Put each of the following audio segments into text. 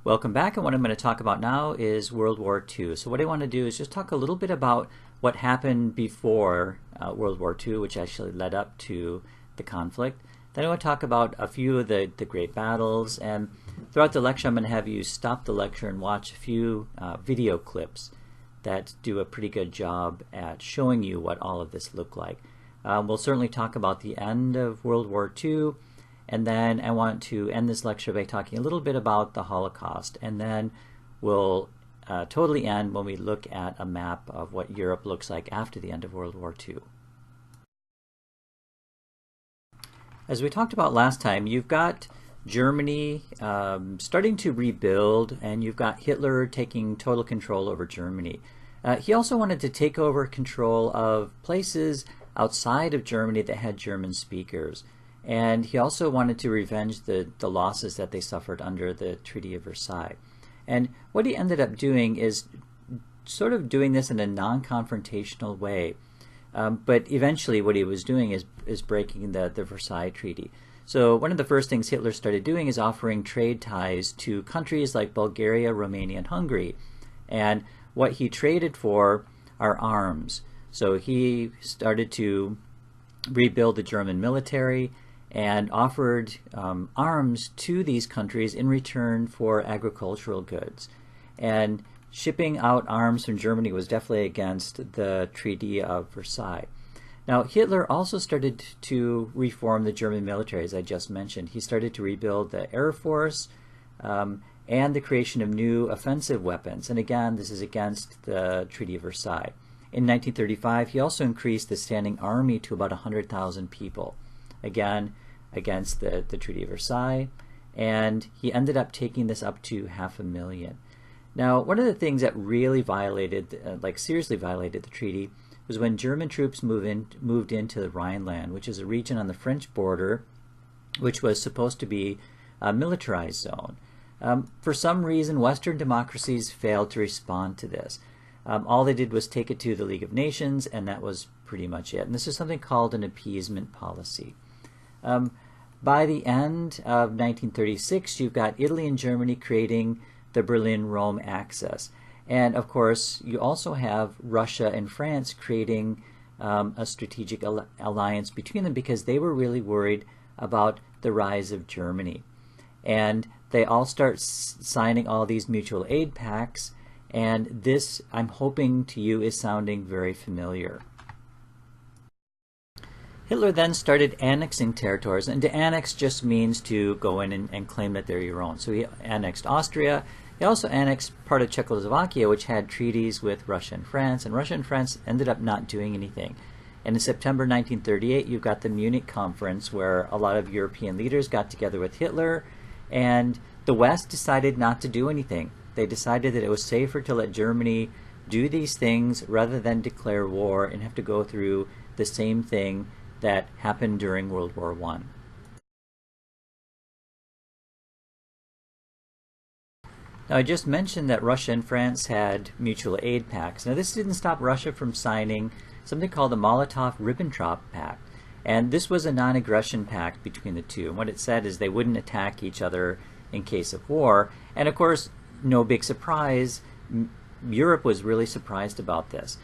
Welcome back, and what I'm going to talk about now is World War II. So what I want to do is just talk a little bit about what happened before World War II, which actually led up to the conflict. Then I want to talk about a few of the great battles, and throughout the lecture I'm going to have you stop the lecture and watch a few video clips that do a pretty good job at showing you what all of this looked like. We'll certainly talk about the end of World War II, and then I want to end this lecture by talking a little bit about the Holocaust, and then we'll totally end when we look at a map of what Europe looks like after the end of World War II. As we talked about last time, you've got Germany starting to rebuild, and you've got Hitler taking total control over Germany. He also wanted to take over control of places outside of Germany that had German speakers. And he also wanted to revenge the losses that they suffered under the Treaty of Versailles. And what he ended up doing is sort of doing this in a non-confrontational way. But eventually what he was doing is breaking the Versailles Treaty. So one of the first things Hitler started doing is offering trade ties to countries like Bulgaria, Romania, and Hungary. And what he traded for are arms. So he started to rebuild the German military and offered arms to these countries in return for agricultural goods. And shipping out arms from Germany was definitely against the Treaty of Versailles. Now, Hitler also started to reform the German military, as I just mentioned. He started to rebuild the Air Force and the creation of new offensive weapons. And again, this is against the Treaty of Versailles. In 1935, he also increased the standing army to about 100,000 people. Again, against the Treaty of Versailles, and he ended up taking this up to 500,000. Now, one of the things that really violated, seriously violated the treaty was when German troops moved into the Rhineland, which is a region on the French border, which was supposed to be a militarized zone. For some reason, Western democracies failed to respond to this. All they did was take it to the League of Nations, and that was pretty much it. And this is something called an appeasement policy. By the end of 1936, you've got Italy and Germany creating the Berlin-Rome axis. And of course, you also have Russia and France creating a strategic alliance between them because they were really worried about the rise of Germany. And they all start signing all these mutual aid pacts, and this, I'm hoping to you, is sounding very familiar. Hitler then started annexing territories, and to annex just means to go in and claim that they're your own. So he annexed Austria. He also annexed part of Czechoslovakia, which had treaties with Russia and France ended up not doing anything. And in September 1938, you've got the Munich Conference, where a lot of European leaders got together with Hitler, and the West decided not to do anything. They decided that it was safer to let Germany do these things rather than declare war and have to go through the same thing that happened during World War I. Now, I just mentioned that Russia and France had mutual aid pacts. Now, this didn't stop Russia from signing something called the Molotov-Ribbentrop Pact. And this was a non-aggression pact between the two. And what it said is they wouldn't attack each other in case of war. And of course, no big surprise, Europe was really surprised about this.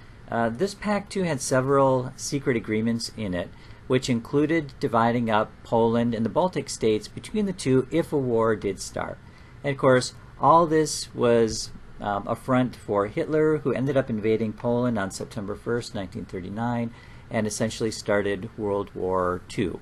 This pact, too, had several secret agreements in it, which included dividing up Poland and the Baltic states between the two if a war did start. And of course, all this was a front for Hitler, who ended up invading Poland on September 1st, 1939, and essentially started World War II.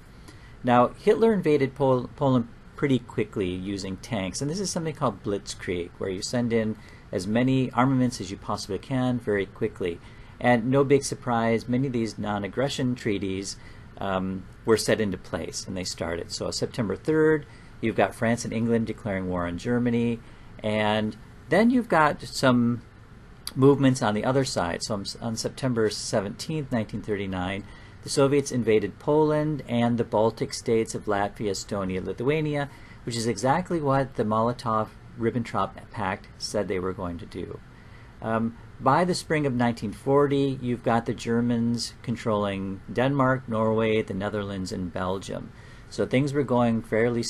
Now, Hitler invaded Poland pretty quickly using tanks, and this is something called blitzkrieg, where you send in as many armaments as you possibly can very quickly. And no big surprise, many of these non-aggression treaties were set into place, and they started. So September 3rd, you've got France and England declaring war on Germany, and then you've got some movements on the other side. So on September 17th, 1939, the Soviets invaded Poland and the Baltic states of Latvia, Estonia, Lithuania, which is exactly what the Molotov-Ribbentrop Pact said they were going to do. By the spring of 1940, you've got the Germans controlling Denmark, Norway, the Netherlands, and Belgium. So things were going fairly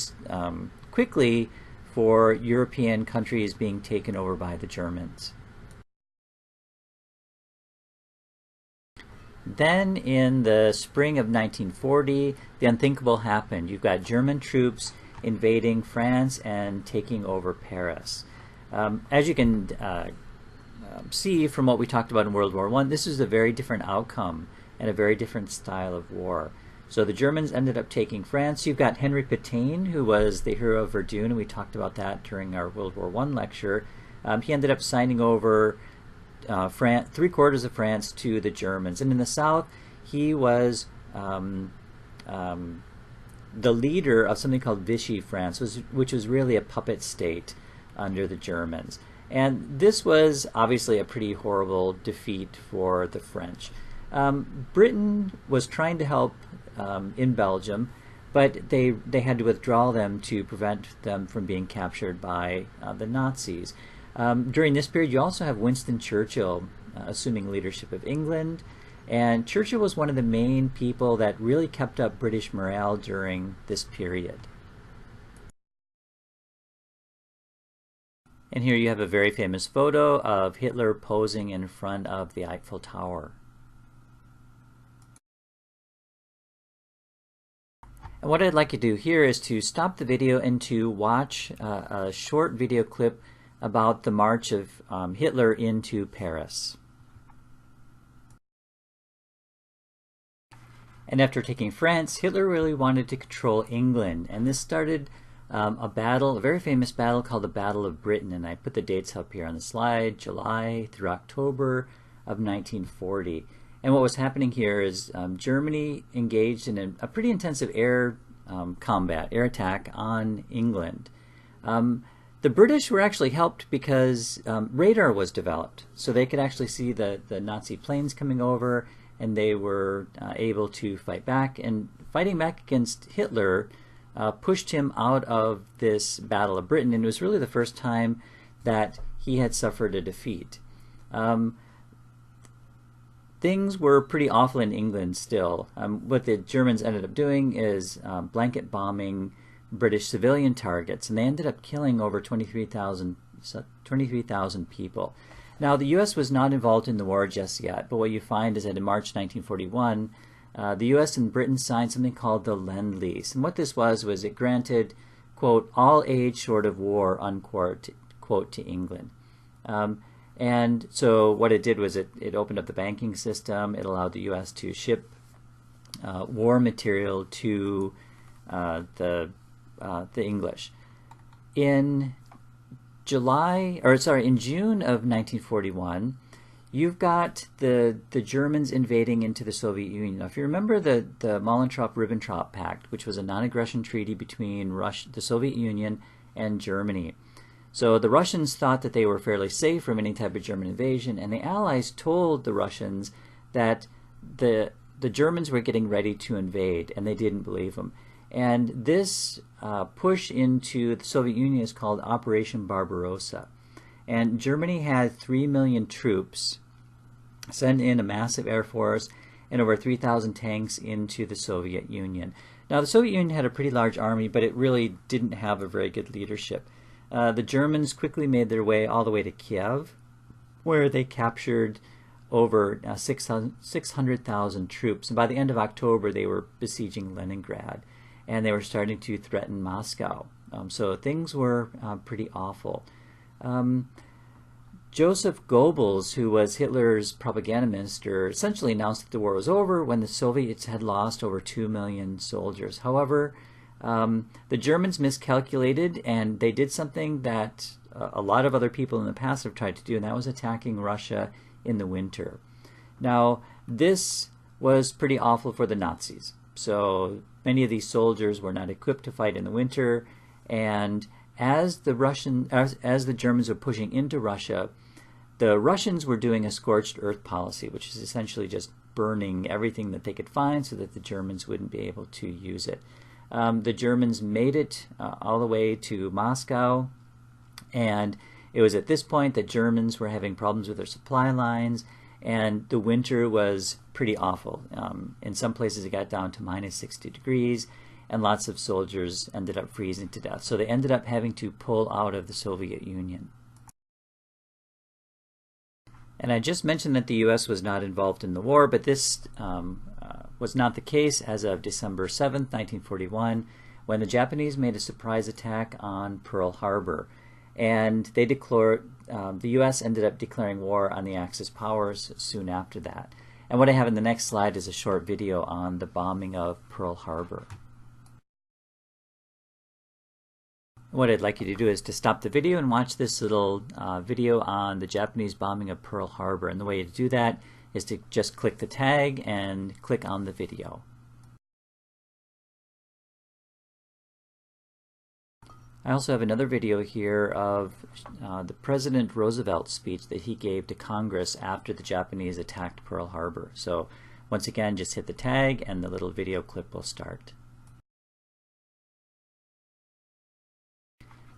quickly for European countries being taken over by the Germans. Then in the spring of 1940, the unthinkable happened. You've got German troops invading France and taking over Paris. As you can see from what we talked about in World War I, this is a very different outcome and a very different style of war. So the Germans ended up taking France. You've got Henry Pétain, who was the hero of Verdun, and we talked about that during our World War I lecture. He ended up signing over three-quarters of France to the Germans. And in the south, he was the leader of something called Vichy France, which was really a puppet state under the Germans. And this was obviously a pretty horrible defeat for the French. Britain was trying to help in Belgium, but they had to withdraw them to prevent them from being captured by the Nazis. During this period, you also have Winston Churchill assuming leadership of England, and Churchill was one of the main people that really kept up British morale during this period. And here you have a very famous photo of Hitler posing in front of the Eiffel Tower. And what I'd like you to do here is to stop the video and to watch a short video clip about the march of Hitler into Paris. And after taking France, Hitler really wanted to control England, and this started a very famous battle called the Battle of Britain, and I put the dates up here on the slide, July through October of 1940. And what was happening here is Germany engaged in a pretty intensive air attack on England. The British were actually helped because radar was developed, so they could actually see the Nazi planes coming over, and they were able to fight back. And fighting back against Hitler pushed him out of this Battle of Britain, and it was really the first time that he had suffered a defeat. Things were pretty awful in England still. What the Germans ended up doing is blanket bombing British civilian targets, and they ended up killing over 23,000 people. Now, the U.S. was not involved in the war just yet, but what you find is that in March 1941, the U.S. and Britain signed something called the Lend-Lease. And what this was it granted, quote, all aid short of war, unquote, quote, to England. And so what it did was it opened up the banking system. It allowed the U.S. to ship war material to the English. In June of 1941, you've got the Germans invading into the Soviet Union. Now, if you remember the Molotov-Ribbentrop Pact, which was a non-aggression treaty between the Soviet Union and Germany. So the Russians thought that they were fairly safe from any type of German invasion, and the Allies told the Russians that the Germans were getting ready to invade, and they didn't believe them. And this push into the Soviet Union is called Operation Barbarossa. And Germany had 3 million troops, sent in a massive air force, and over 3,000 tanks into the Soviet Union. Now, the Soviet Union had a pretty large army, but it really didn't have a very good leadership. The Germans quickly made their way all the way to Kiev, where they captured over 600,000 troops. And by the end of October, they were besieging Leningrad, and they were starting to threaten Moscow. So things were pretty awful. Joseph Goebbels, who was Hitler's propaganda minister, essentially announced that the war was over when the Soviets had lost over 2 million soldiers. However, the Germans miscalculated, and they did something that a lot of other people in the past have tried to do, and that was attacking Russia in the winter. Now, this was pretty awful for the Nazis. So many of these soldiers were not equipped to fight in the winter, and as the Germans were pushing into Russia, the Russians were doing a scorched earth policy, which is essentially just burning everything that they could find so that the Germans wouldn't be able to use it. The Germans made it all the way to Moscow, and it was at this point that Germans were having problems with their supply lines, and the winter was pretty awful. In some places it got down to minus 60 degrees, and lots of soldiers ended up freezing to death. So they ended up having to pull out of the Soviet Union. And I just mentioned that the U.S. was not involved in the war, but this was not the case as of December 7th, 1941, when the Japanese made a surprise attack on Pearl Harbor. And they declared, the U.S. ended up declaring war on the Axis powers soon after that. And what I have in the next slide is a short video on the bombing of Pearl Harbor. What I'd like you to do is to stop the video and watch this little video on the Japanese bombing of Pearl Harbor. And the way to do that is to just click the tag and click on the video. I also have another video here of the President Roosevelt speech that he gave to Congress after the Japanese attacked Pearl Harbor. So once again, just hit the tag and the little video clip will start.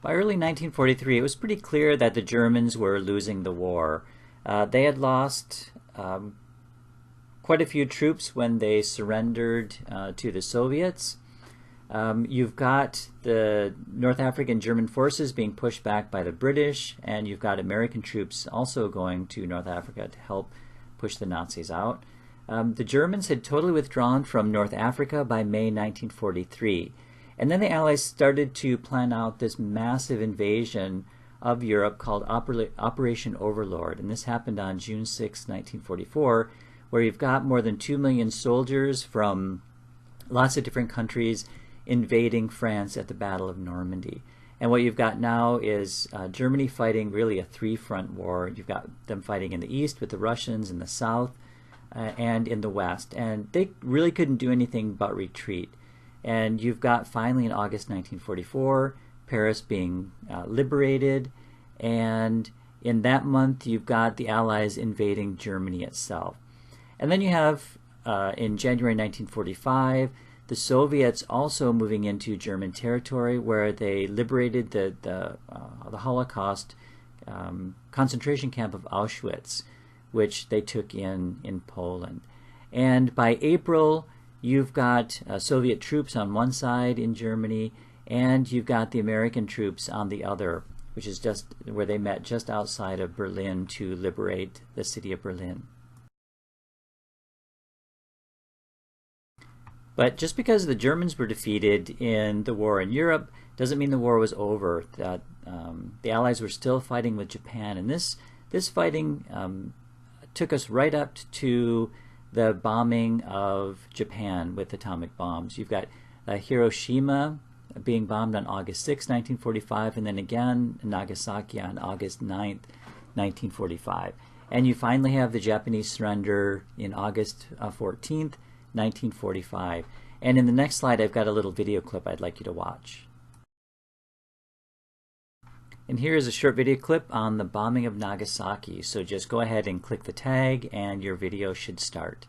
By early 1943, it was pretty clear that the Germans were losing the war. They had lost quite a few troops when they surrendered to the Soviets. You've got the North African German forces being pushed back by the British, and you've got American troops also going to North Africa to help push the Nazis out. The Germans had totally withdrawn from North Africa by May 1943. And then the Allies started to plan out this massive invasion of Europe called Operation Overlord. And this happened on June 6, 1944, where you've got more than 2 million soldiers from lots of different countries invading France at the Battle of Normandy. And what you've got now is Germany fighting really a three-front war. You've got them fighting in the east with the Russians, in the south, and in the west. And they really couldn't do anything but retreat. And you've got finally in August 1944, Paris being liberated, and in that month you've got the Allies invading Germany itself. And then you have, in January 1945, the Soviets also moving into German territory where they liberated the Holocaust concentration camp of Auschwitz, which they took in Poland. And by April, you've got Soviet troops on one side in Germany, and you've got the American troops on the other, which is just where they met just outside of Berlin to liberate the city of Berlin. But just because the Germans were defeated in the war in Europe doesn't mean the war was over. The Allies were still fighting with Japan, and this fighting took us right up to the bombing of Japan with atomic bombs. You've got Hiroshima being bombed on August 6, 1945, and then again Nagasaki on August 9th, 1945. And you finally have the Japanese surrender in August 14th, 1945. And in the next slide, I've got a little video clip I'd like you to watch. And here is a short video clip on the bombing of Nagasaki. So just go ahead and click the tag and your video should start.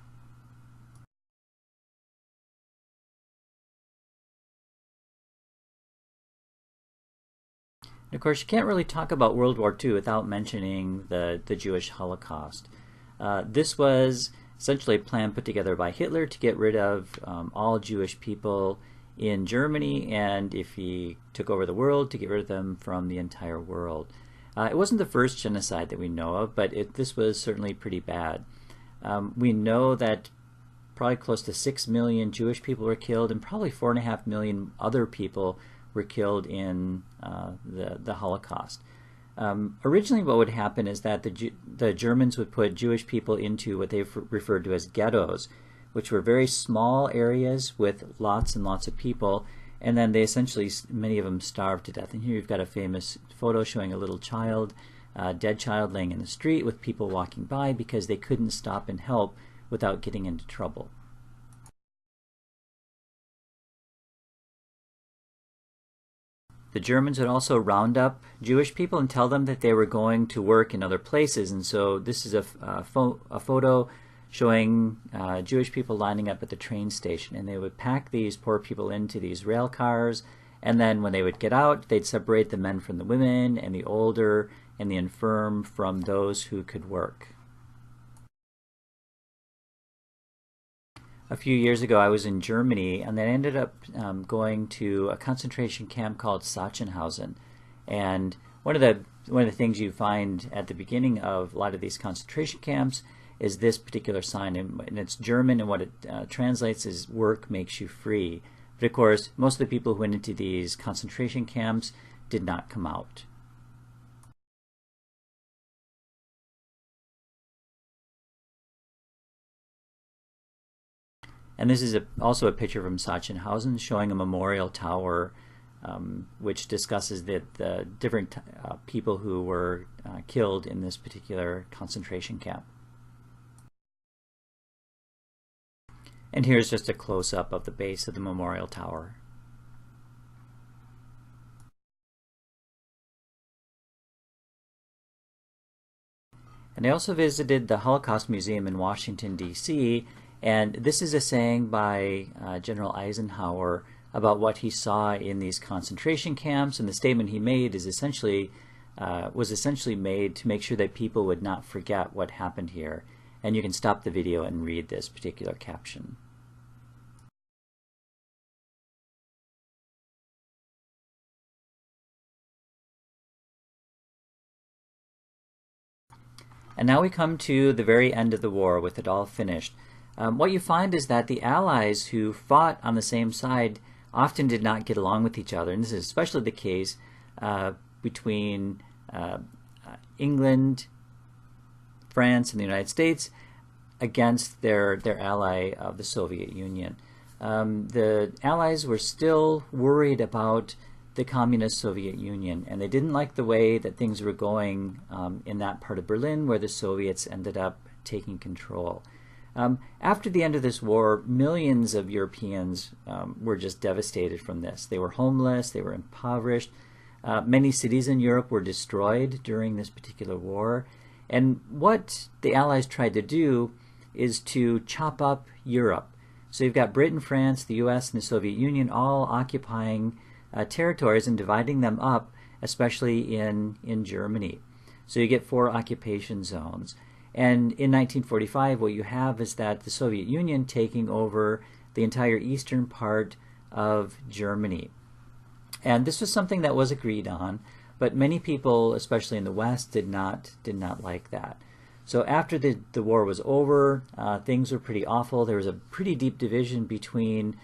And of course, you can't really talk about World War II without mentioning the Jewish Holocaust. This was essentially a plan put together by Hitler to get rid of all Jewish people in Germany, and if he took over the world, to get rid of them from the entire world. It wasn't the first genocide that we know of, but this was certainly pretty bad. We know that probably close to 6 million Jewish people were killed, and probably 4.5 million other people were killed in the Holocaust. Originally what would happen is that the Germans would put Jewish people into what they've referred to as ghettos, which were very small areas with lots and lots of people, and then they essentially, many of them starved to death. And here you've got a famous photo showing a little child, a dead child laying in the street with people walking by because they couldn't stop and help without getting into trouble. The Germans would also round up Jewish people and tell them that they were going to work in other places. And so this is a photo showing Jewish people lining up at the train station. And they would pack these poor people into these rail cars. And then when they would get out, they'd separate the men from the women and the older and the infirm from those who could work. a few years ago I was in Germany, and then I ended up going to a concentration camp called Sachsenhausen. And one of the things you find at the beginning of a lot of these concentration camps is this particular sign, and it's German, and what it translates is "work makes you free." But of course, most of the people who went into these concentration camps did not come out. And this is also a picture from Sachsenhausen showing a memorial tower which discusses the different people who were killed in this particular concentration camp. And here's just a close-up of the base of the memorial tower. And I also visited the Holocaust Museum in Washington, D.C., and this is a saying by General Eisenhower about what he saw in these concentration camps, and the statement he made is was essentially made to make sure that people would not forget what happened here. And you can stop the video and read this particular caption. And now we come to the very end of the war with it all finished. What you find is that the Allies who fought on the same side often did not get along with each other, and this is especially the case between England, France, and the United States against their ally of the Soviet Union. The Allies were still worried about the communist Soviet Union, and they didn't like the way that things were going in that part of Berlin where the Soviets ended up taking control. After the end of this war, millions of Europeans were just devastated from this. They were homeless, they were impoverished. Many cities in Europe were destroyed during this particular war. And what the Allies tried to do is to chop up Europe. So you've got Britain, France, the US, and the Soviet Union all occupying territories and dividing them up, especially in Germany. So you get 4 occupation zones. And in 1945, what you have is that the Soviet Union taking over the entire eastern part of Germany. And this was something that was agreed on, but many people, especially in the West, did not like that. So after the war was over, things were pretty awful. There was a pretty deep division between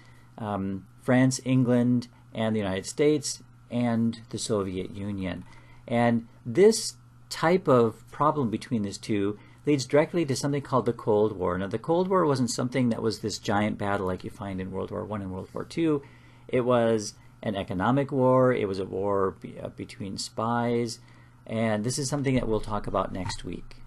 France, England, and the United States, and the Soviet Union. And this type of problem between these two leads directly to something called the Cold War. Now, the Cold War wasn't something that was this giant battle like you find in World War I and World War II. It was an economic war. It was a war between spies. And this is something that we'll talk about next week.